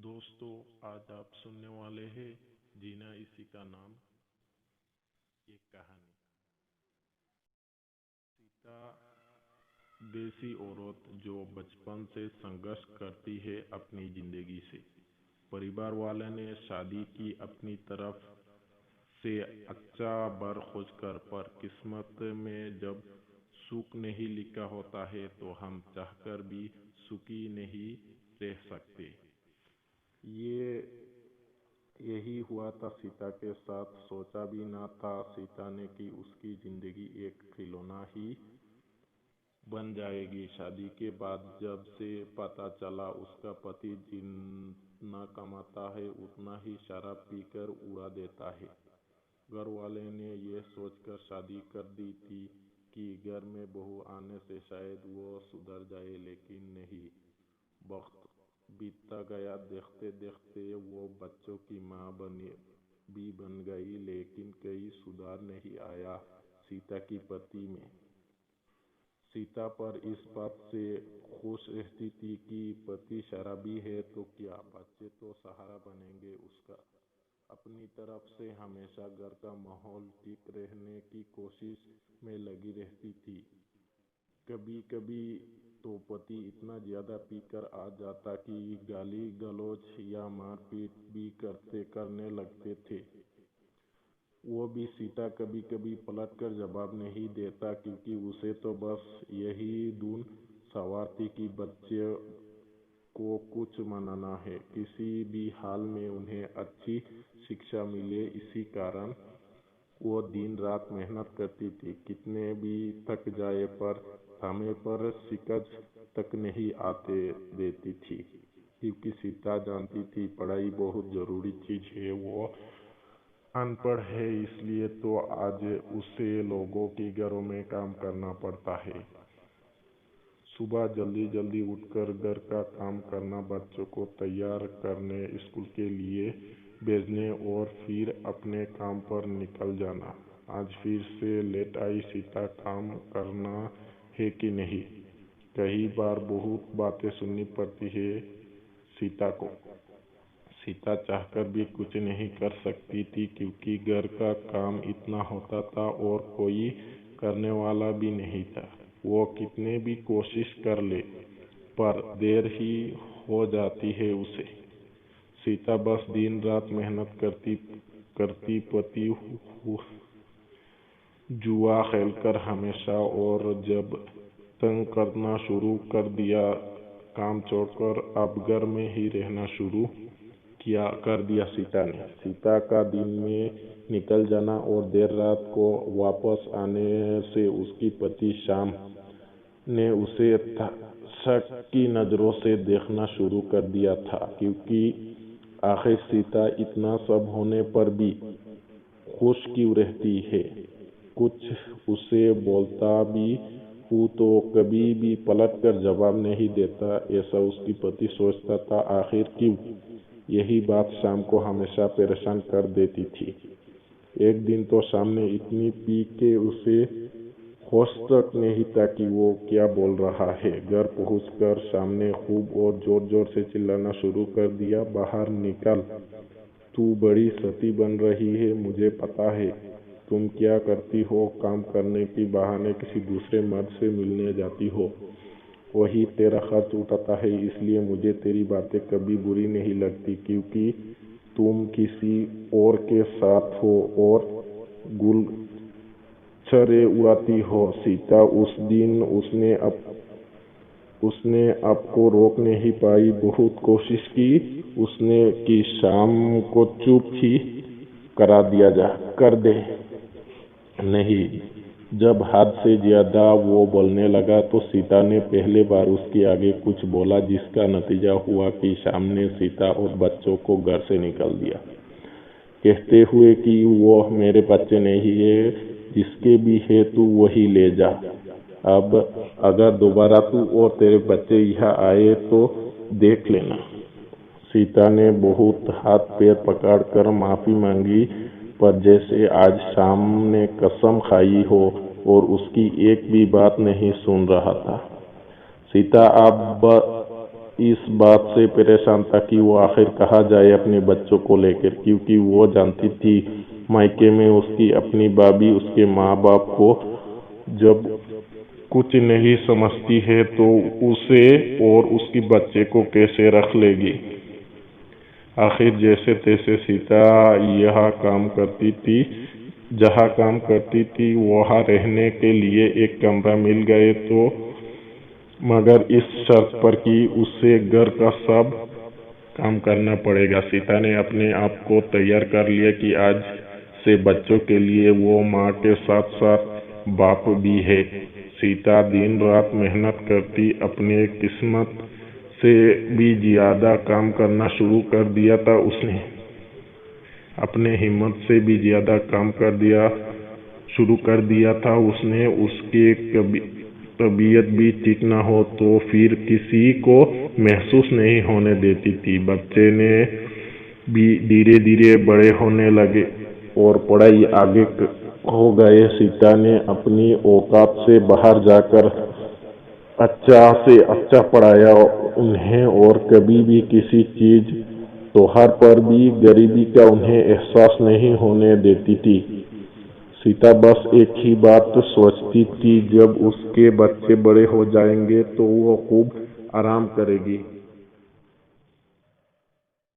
दोस्तों, आज आप सुनने वाले हैं जीना इसी का नाम। एक कहानी। सीता देसी औरत जो बचपन से संघर्ष करती है अपनी जिंदगी से। परिवार वाले ने शादी की अपनी तरफ से अच्छा बर खोजकर, पर किस्मत में जब सुख नहीं लिखा होता है तो हम चाहकर भी सुखी नहीं रह सकते। ये यही हुआ था सीता के साथ। सोचा भी ना था सीता ने कि उसकी जिंदगी एक खिलौना ही बन जाएगी। शादी के बाद जब से पता चला उसका पति जितना कमाता है उतना ही शराब पीकर उड़ा देता है, घर वाले ने ये सोचकर शादी कर दी थी कि घर में बहू आने से शायद वो सुधर जाए, लेकिन नहीं। वक्त बीतता गया, देखते देखते वो बच्चों की माँ भी बन गई, लेकिन कोई सुधार नहीं आया सीता की पति में। सीता पर इस बात से खुश रहती थी कि पति शराबी है तो क्या, बच्चे तो सहारा बनेंगे उसका। अपनी तरफ से हमेशा घर का माहौल ठीक रहने की कोशिश में लगी रहती थी। कभी कभी तो पति इतना ज्यादा पीकर आ जाता कि गाली गलौज या मारपीट भी करने लगते थे। वो भी सीता कभी कभी पलट कर जवाब नहीं देता, क्योंकि उसे तो बस यही धुन सवार थी कि बच्चे को कुछ मनाना है, किसी भी हाल में उन्हें अच्छी शिक्षा मिले। इसी कारण वो दिन रात मेहनत करती थी, कितने भी थक जाए, पर समय पर शिकज तक नहीं आते देती थी, क्योंकि सीता जानती थी पढ़ाई बहुत जरूरी चीज है। वो अनपढ़ है, इसलिए तो आज उसे लोगों के घरों में काम करना पड़ता है। सुबह जल्दी जल्दी उठकर घर का काम करना, बच्चों को तैयार करने, स्कूल के लिए भेजने और फिर अपने काम पर निकल जाना। आज फिर से लेट आई सीता, काम करना है कि नहीं। कई बार बहुत बातें सुननी पड़ती है सीता को। सीता चाहकर भी कुछ नहीं कर सकती थी, क्योंकि घर का काम इतना होता था और कोई करने वाला भी नहीं था। वो कितने भी कोशिश कर ले, पर देर ही हो जाती है उसे। सीता बस दिन रात मेहनत करती पति जुआ खेलकर हमेशा, और जब तंग करना शुरू कर दिया, काम छोड़कर अब घर में ही रहना शुरू कर दिया सीता ने। सीता का दिन में निकल जाना और देर रात को वापस आने से उसकी पति शाम ने उसे शक की नजरों से देखना शुरू कर दिया था, क्योंकि आखिर सीता इतना सब होने पर भी खुश क्यों रहती है। कुछ उसे बोलता भी हूँ तो कभी भी पलट कर जवाब नहीं देता, ऐसा उसकी पति सोचता था। आखिर क्यों? यही बात शाम को हमेशा परेशान कर देती थी। एक दिन तो शाम ने इतनी पी के उसे होश तक नहीं था कि वो क्या बोल रहा है। घर पहुंचकर शाम ने खूब और जोर जोर से चिल्लाना शुरू कर दिया, बाहर निकल, तू बड़ी सती बन रही है, मुझे पता है। तुम क्या करती हो, काम करने के बहाने किसी दूसरे मर्द से मिलने जाती हो, वही तेरा खर्च उठाता है, इसलिए मुझे तेरी बातें कभी बुरी नहीं लगती, क्योंकि तुम किसी और के साथ हो और गुलछरे उड़ाती हो। सीता उस दिन उसने आपको रोक नहीं पाई, बहुत कोशिश की उसने कि शाम को चुप ही कर दे। नहीं, जब हद से ज्यादा वो बोलने लगा तो सीता ने पहली बार उसके आगे कुछ बोला, जिसका नतीजा हुआ कि शाम ने सीता और बच्चों को घर से निकाल दिया, कहते हुए कि वो मेरे बच्चे नहीं है, जिसके भी है तू वही ले जा। अब अगर दोबारा तू और तेरे बच्चे यहाँ आए तो देख लेना। सीता ने बहुत हाथ पैर पकड़कर माफी मांगी, पर जैसे आज शाम ने कसम खाई हो और उसकी एक भी बात नहीं सुन रहा था। सीता अब इस बात से परेशान था कि वो आखिर कहाँ जाए अपने बच्चों को लेकर, क्योंकि वो जानती थी मायके में उसकी अपनी भाभी उसके माँ बाप को जब कुछ नहीं समझती है तो उसे और उसकी बच्चे को कैसे रख लेगी। आखिर जैसे तैसे सीता जहाँ काम करती थी वहाँ रहने के लिए एक कमरा मिल गए, तो मगर इस शर्त पर कि उसे घर का सब काम करना पड़ेगा। सीता ने अपने आप को तैयार कर लिया कि आज से बच्चों के लिए वो माँ के साथ साथ बाप भी है। सीता दिन रात मेहनत करती, अपने किस्मत से भी ज्यादा काम करना शुरू कर दिया था उसने। अपने हिम्मत से भी ज्यादा काम शुरू कर दिया था उसने। उसके तबीयत भी ठीक ना हो तो फिर किसी को महसूस नहीं होने देती थी। बच्चे ने भी धीरे धीरे बड़े होने लगे और पढ़ाई आगे हो गए। सीता ने अपनी औकात से बाहर जाकर अच्छा से अच्छा पढ़ाया उन्हें, और कभी भी किसी चीज त्योहार पर भी गरीबी का उन्हें एहसास नहीं होने देती थी। सीता बस एक ही बात सोचती थी, जब उसके बच्चे बड़े हो जाएंगे तो वो खूब आराम करेगी।